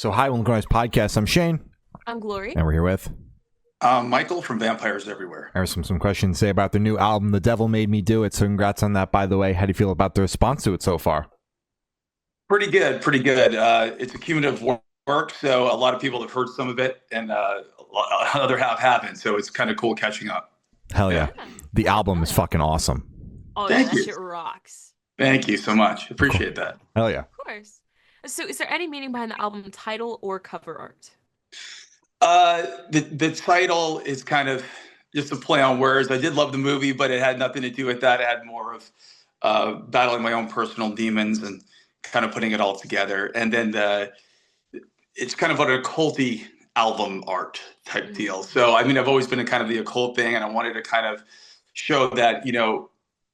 So, hi, Will Grimes Podcast. I'm Shane. I'm Glory. And we're here with Michael from Vampires Everywhere. I have some questions to say about their new album, The Devil Made Me Do It. So, congrats on that, by the way. How do you feel about the response to it so far? Pretty good. It's a cumulative work, so a lot of people have heard some of it, and other half haven't. So it's kind of cool catching up. Hell yeah. The album is fucking awesome. Oh, Thank yeah, you. that shit rocks. Thank you so much. Appreciate that. Hell yeah. Of course. So is there any meaning behind the album title or cover art? The title is kind of just a play on words. I did love the movie, but it had nothing to do with that. It had more of battling my own personal demons and kind of putting it all together. And then it's kind of an occulty album art type deal. So, I mean, I've always been a kind of the occult thing, and I wanted to kind of show that, you know,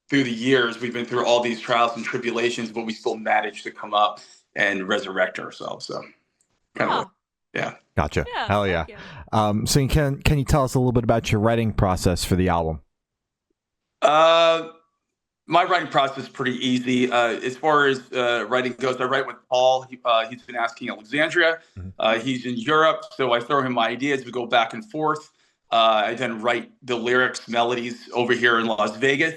through the years, we've been through all these trials and tribulations, but we still managed to come up and resurrect ourselves. So, kind of, yeah. Gotcha. Yeah, Hell yeah. yeah. So, can you tell us a little bit about your writing process for the album? My writing process is pretty easy. As far as writing goes, I write with Paul. He's been asking Alexandria. He's in Europe, so I throw him my ideas. We go back and forth. I then write the lyrics, melodies over here in Las Vegas.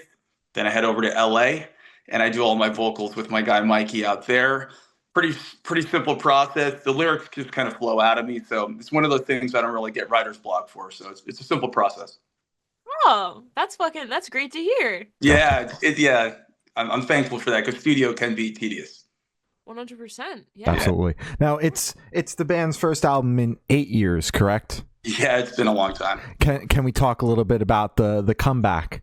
Then I head over to LA, and I do all my vocals with my guy Mikey out there. Pretty simple process. The lyrics just kind of flow out of me, so it's one of those things I don't really get writer's block for. So it's a simple process. Oh, that's great to hear. Yeah, I'm thankful for that because studio can be tedious. 100%. Yeah. Absolutely. Now, it's the band's first album in 8 years, correct? Yeah, it's been a long time. Can we talk a little bit about the comeback?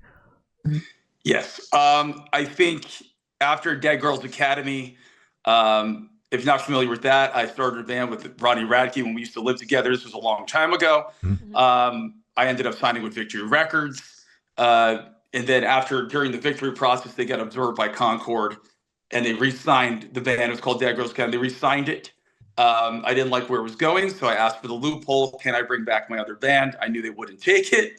Yes. I think after Dead Girls Academy, if you're not familiar with that, I started a band with Ronnie Radke when we used to live together. This was a long time ago. I ended up signing with Victory Records. And then during the Victory process, they got absorbed by Concord and they re-signed the band. It was called Dead Girls Academy. They re-signed it. I didn't like where it was going, so I asked for the loophole. Can I bring back my other band? I knew they wouldn't take it.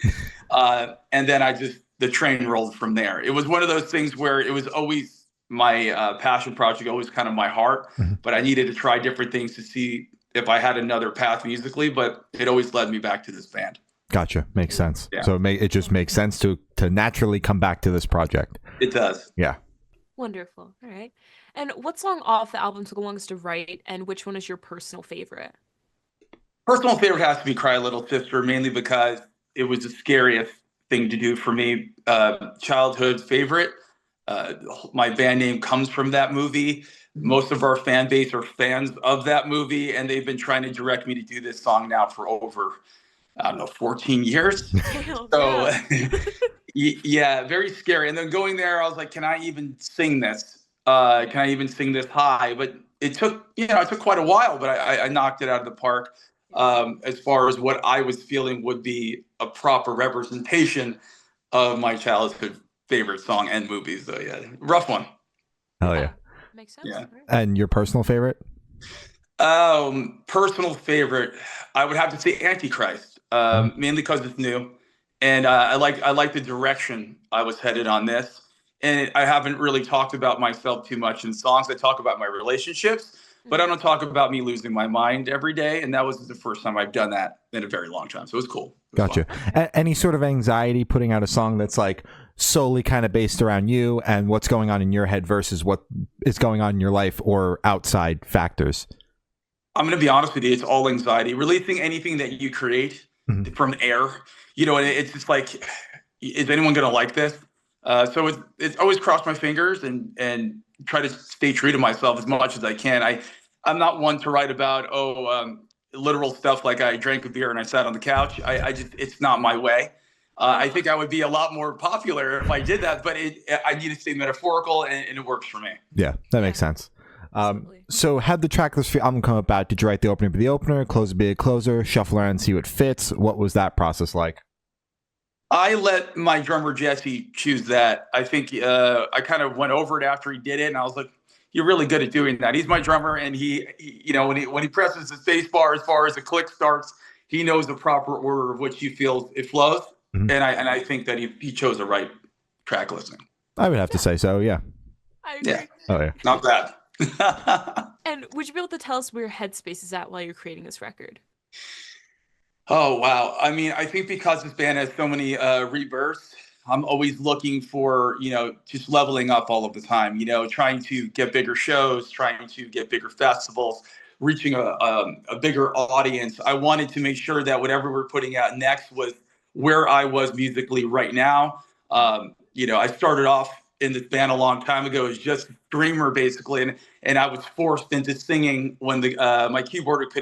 And then the train rolled from there. It was one of those things where it was always my passion project, always kind of my heart, but I needed to try different things to see if I had another path musically, but it always led me back to this band. Gotcha. Makes sense. Yeah. So it just makes sense to naturally come back to this project. It does. Yeah. Wonderful. All right. And what song off the album took the longest to write, and which one is your personal favorite? Personal favorite has to be Cry Little Sister, mainly because it was the scariest thing to do for me. Childhood favorite. My band name comes from that movie. Most of our fan base are fans of that movie, and they've been trying to direct me to do this song now for over, 14 years. Damn, So, yeah. yeah, very scary. And then going there, I was like, can I even sing this? Can I even sing this high? But it took quite a while, but I knocked it out of the park. As far as what I was feeling would be a proper representation of my childhood favorite song and movies. So yeah, rough one. Hell yeah. Makes sense. Yeah. Right. And your personal favorite? Personal favorite, I would have to say Antichrist, mainly because it's new, and I like the direction I was headed on this. And I haven't really talked about myself too much in songs. I talk about my relationships, but I don't talk about me losing my mind every day. And that was the first time I've done that in a very long time. So it was cool. It was Gotcha. Any sort of anxiety putting out a song that's like solely kind of based around you and what's going on in your head versus what is going on in your life or outside factors? I'm going to be honest with you. It's all anxiety. Releasing anything that you create from air, and it's just like, is anyone going to like this? So it's always crossed my fingers and try to stay true to myself as much as I can. I'm not one to write about, literal stuff like I drank a beer and I sat on the couch. It's not my way. I think I would be a lot more popular if I did that, but I need to stay metaphorical and it works for me. Yeah, that makes sense. So had the track list for your album come about? Did you write the opener be the opener, closer be a closer, shuffle around and see what fits? What was that process like? I let my drummer Jesse choose that. I think I kind of went over it after he did it, and I was like, "You're really good at doing that." He's my drummer, and he when he presses the space bar as far as the click starts, he knows the proper order of which he feels it flows, and I think that he chose the right track listing. I would have to say so. Yeah. I agree. Yeah. Oh yeah. Not bad. And would you be able to tell us where your headspace is at while you're creating this record? Oh, wow. I mean, I think because this band has so many rebirths, I'm always looking for, just leveling up all of the time, trying to get bigger shows, trying to get bigger festivals, reaching a bigger audience. I wanted to make sure that whatever we're putting out next was where I was musically right now. I started off in this band a long time ago as just a streamer, basically, and I was forced into singing when my keyboardist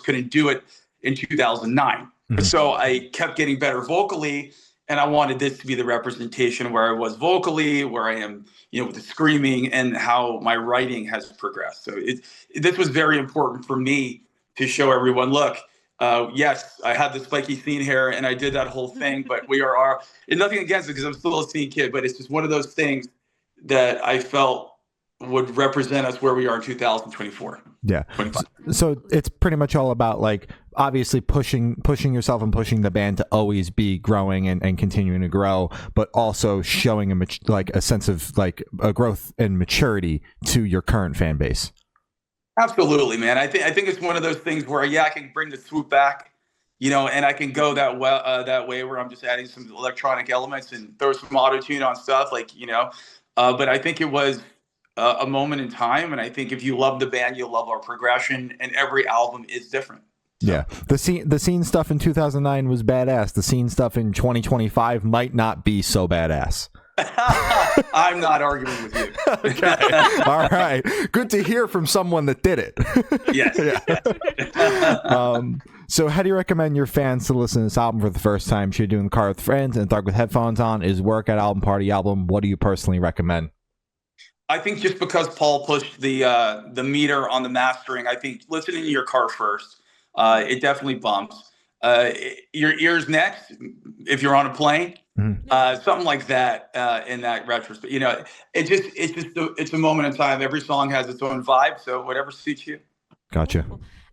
couldn't do it in 2009. Mhm. So I kept getting better vocally, and I wanted this to be the representation where I was vocally, where I am, with the screaming, and how my writing has progressed. So this was very important for me to show everyone, look, yes, I had the spiky scene hair and I did that whole thing, but we are and nothing against it because I'm still a scene kid, but it's just one of those things that I felt would represent us where we are in 2024. Yeah. 25. So it's pretty much all about like obviously pushing yourself and pushing the band to always be growing and continuing to grow, but also showing a sense of like a growth and maturity to your current fan base. Absolutely, man. I think it's one of those things where I can bring the swoop back, and I can go that way where I'm just adding some electronic elements and throw some auto tune on stuff, but I think it was a moment in time, and I think if you love the band, you'll love our progression, and every album is different. Yeah, the scene stuff in 2009 was badass. The scene stuff in 2025 might not be so badass. I'm not arguing with you. Okay. All right. Good to hear from someone that did it. Yes. So how do you recommend your fans to listen to this album for the first time? Should you do in the car with friends and dark with headphones on? Is work at album party album? What do you personally recommend? I think just because Paul pushed the meter on the mastering, I think listening in your car first, it definitely bumps. Your ears next, if you're on a plane, something like that. In that retrospect, it's a moment in time. Every song has its own vibe, so whatever suits you. Gotcha.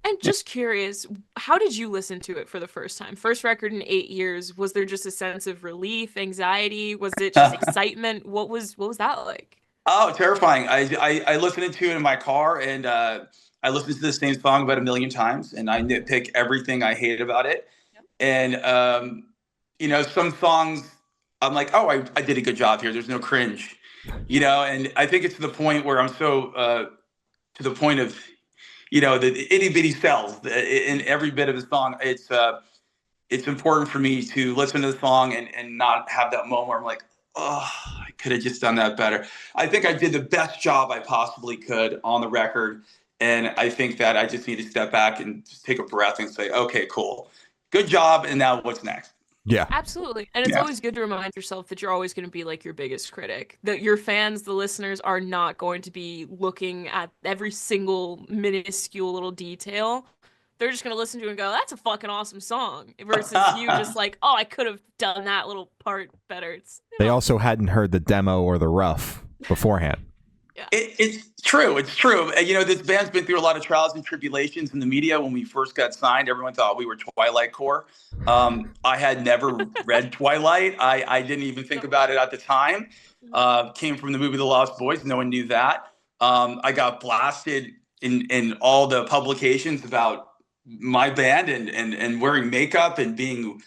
And just curious, how did you listen to it for the first time? First record in 8 years. Was there just a sense of relief, anxiety? Was it just excitement? What was that like? Oh, terrifying. I listened to it in my car, and I listened to the same song about a million times, and I nitpick everything I hate about it. Yep. And, some songs I'm like, oh, I did a good job here. There's no cringe, and I think it's to the point where I'm so to the point of, the itty bitty cells in every bit of the song. It's important for me to listen to the song and not have that moment where I'm like, oh, I could have just done that better. I think I did the best job I possibly could on the record. And I think that I just need to step back and just take a breath and say, okay, cool. Good job. And now what's next? Yeah, absolutely. And it's always good to remind yourself that you're always going to be like your biggest critic, that your fans, the listeners, are not going to be looking at every single minuscule little detail. They're just going to listen to it and go, that's a fucking awesome song, versus you just like, oh, I could have done that little part better. They also hadn't heard the demo or the rough beforehand. Yeah. It's true. It's true. This band's been through a lot of trials and tribulations in the media. When we first got signed, everyone thought we were Twilight Core. I had never read Twilight. I didn't even think about it at the time. Came from the movie The Lost Boys. No one knew that. I got blasted in all the publications about my band and wearing makeup and being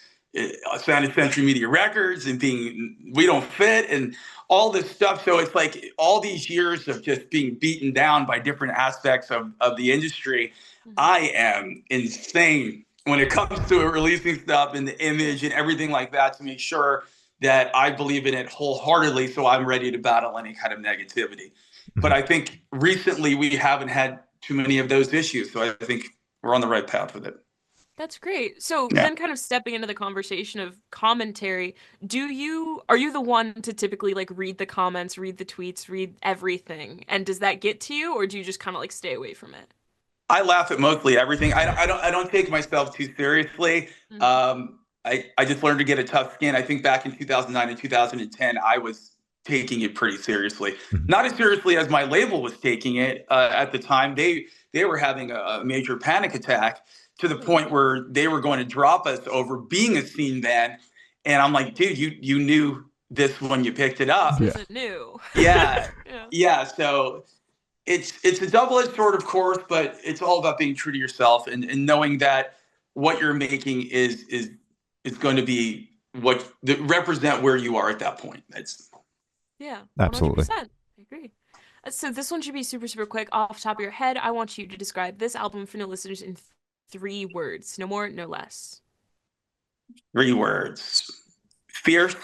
signed to Century Media Records and being We Don't Fit and all this stuff. So it's like all these years of just being beaten down by different aspects of the industry. I am insane when it comes to releasing stuff and the image and everything like that to make sure that I believe in it wholeheartedly. So I'm ready to battle any kind of negativity. But I think recently we haven't had too many of those issues. So I think we're on the right path with it. That's great. So then kind of stepping into the conversation of commentary, are you the one to typically like read the comments, read the tweets, read everything? And does that get to you, or do you just kind of like stay away from it? I laugh at mostly everything. I don't take myself too seriously. I just learned to get a tough skin. I think back in 2009 and 2010, I was taking it pretty seriously. Not as seriously as my label was taking it at the time. They were having a major panic attack to the point where they were going to drop us over being a scene band. And I'm like, dude, you knew this when you picked it up. This isn't new. Yeah. So it's a double-edged sword, of course, but it's all about being true to yourself and knowing that what you're making is going to be what represent where you are at that point. That's Yeah, Absolutely. 100%. I agree. So this one should be super, super quick. Off the top of your head, I want you to describe this album for new listeners in 3 words. No more, no less. 3 words: fierce,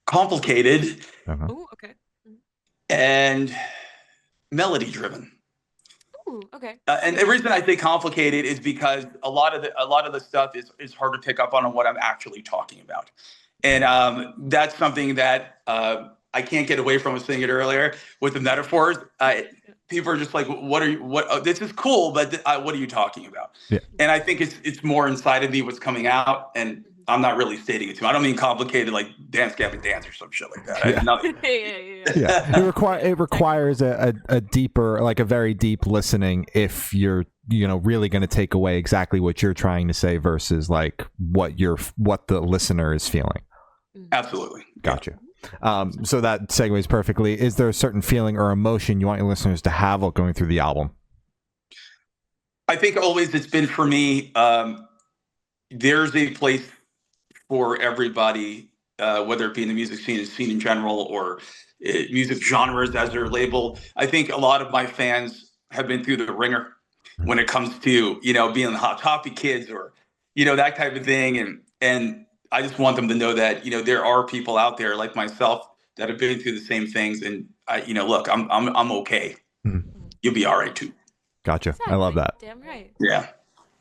complicated, Uh-huh. Oh, okay. and melody driven. Ooh, okay. And the reason I say complicated is because a lot of the stuff is hard to pick up on what I'm actually talking about, and that's something that I can't get away from. I was saying it earlier with the metaphors. People are just like, "What are you? What? This is cool, but what are you talking about?" Yeah. And I think it's more inside of me what's coming out, and I'm not really stating it to. I don't mean complicated like Dance Gavin Dance or some shit like that. Yeah. Yeah. It requires a deeper, like a very deep listening if you're really going to take away exactly what you're trying to say versus like what the listener is feeling. Absolutely. Gotcha. So that segues perfectly. Is there a certain feeling or emotion you want your listeners to have while going through the album? I think always it's been for me. There's a place for everybody, whether it be in the music scene in general or music genres as they're labeled. I think a lot of my fans have been through the ringer when it comes to being the Hot Topic kids or that type of thing, and I just want them to know that there are people out there like myself that have been through the same things, and look, I'm okay. Mhm. You'll be all right too. Gotcha. Exactly. I love that. Damn right. Yeah.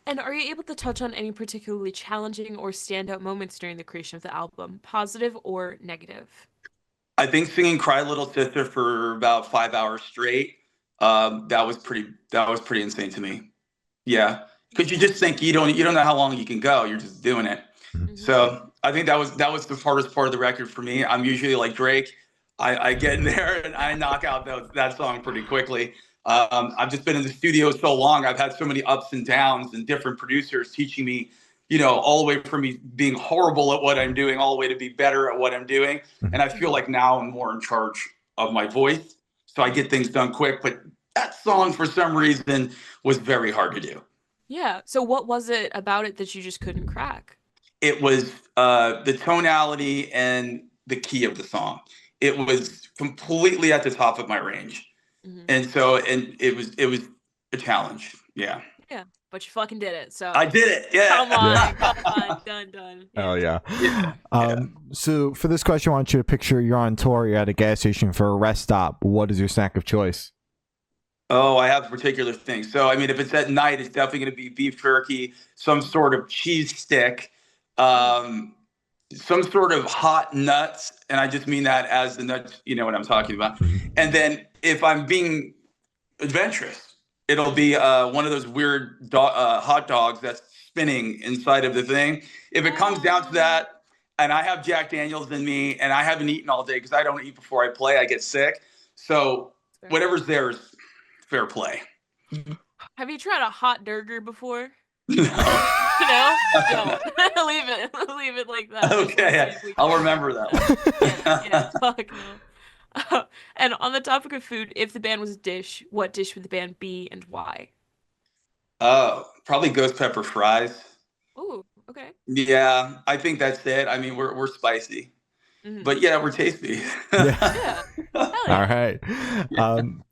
And are you able to touch on any particularly challenging or standout moments during the creation of the album, positive or negative? I think singing "Cry Little Sister" for about 5 hours straight, that was pretty insane to me. Yeah, because you just think you don't know how long you can go. You're just doing it. Mhm. So I think that was the hardest part of the record for me. I'm usually like Drake. I get in there and I knock out that song pretty quickly. I've just been in the studio so long. I've had so many ups and downs and different producers teaching me, all the way from me being horrible at what I'm doing, all the way to be better at what I'm doing. And I feel like now I'm more in charge of my voice. So I get things done quick. But that song, for some reason, was very hard to do. Yeah. So what was it about it that you just couldn't crack? It was the tonality and the key of the song. It was completely at the top of my range. Mhm. And it was a challenge. Yeah. Yeah. But you fucking did it. So I did it. Yeah. come on, Yeah. come on, done. Oh yeah. Yeah. So for this question, I want you to picture you're on tour, you're at a gas station for a rest stop. What is your snack of choice? Oh, I have particular things. So, I mean, if it's at night, it's definitely going to be beef jerky, some sort of cheese stick, some sort of hot nuts. And I just mean that as the nuts, you know what I'm talking about. And then if I'm being adventurous, it'll be one of those weird hot dogs that's spinning inside of the thing. If it comes down to that, and I have Jack Daniels in me, and I haven't eaten all day because I don't eat before I play, I get sick. So whatever's there is fair play. Have you tried a hot burger before? No. No? Leave it like that. Okay, I'll remember that one. Yeah, fuck no. And on the topic of food, if the band was a dish, what dish would the band be and why? Oh, probably ghost pepper fries. Oh, okay. Yeah, I think that's it. I mean, we're spicy, Mhm. but yeah, we're tasty. Yeah. Hell yeah. All right.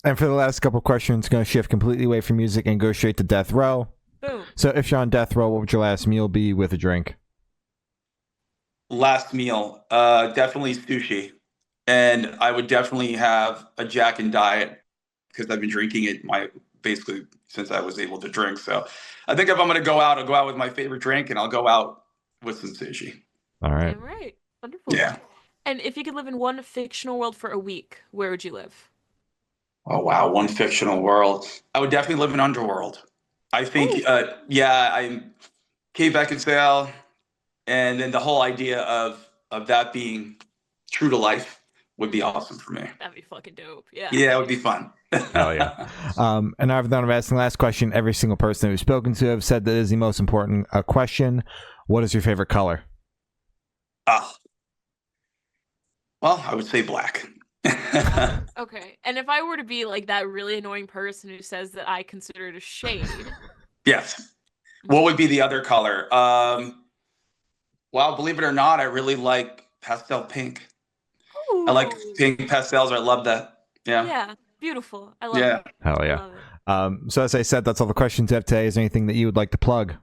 And for the last couple questions, going to shift completely away from music and go straight to death row. Boom. So if you're on death row, what would your last meal be with a drink? Last meal, definitely sushi, and I would definitely have a Jack and Diet because I've been drinking it basically since I was able to drink. So I think if I'm gonna go out, I'll go out with my favorite drink, and I'll go out with some sushi. All right. Damn right. Wonderful. Yeah. And if you could live in one fictional world for a week, where would you live? Oh wow, one fictional world. I would definitely live in Underworld. I think, I'm Kate Beckinsale, and then the whole idea of that being true to life would be awesome for me. That'd be fucking dope. Yeah. Yeah, it would be fun. Hell yeah. And now that I'm asking the last question, every single person that we've spoken to have said that is the most important question. What is your favorite color? Oh. Well, I would say black. Okay. And if I were to be like that really annoying person who says that I consider it a shade, Yes. What would be the other color? Well, believe it or not, I really like pastel pink. I like ooh, pink pastels. I love that. Yeah. yeah, beautiful. I love Yeah. it. Hell I yeah. love it. So as I said, that's all the questions we have today. Is there anything that you would like to plug?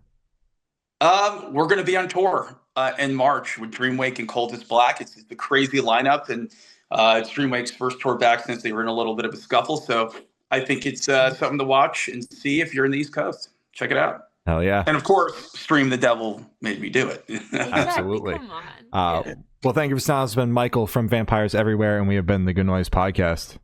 We're going to be on tour in March with Dreamwake and Cold as Black. It's the crazy lineup, and it's Dreamwake's first tour back since they were in a little bit of a scuffle. So I think it's something to watch and see if you're in the East Coast. Check it out. Hell yeah. And of course, stream The Devil Made Me Do It. Exactly. Absolutely. Come on. Well, thank you for sounding. It's been Michael from Vampires Everywhere, and we have been the Good Noise Podcast.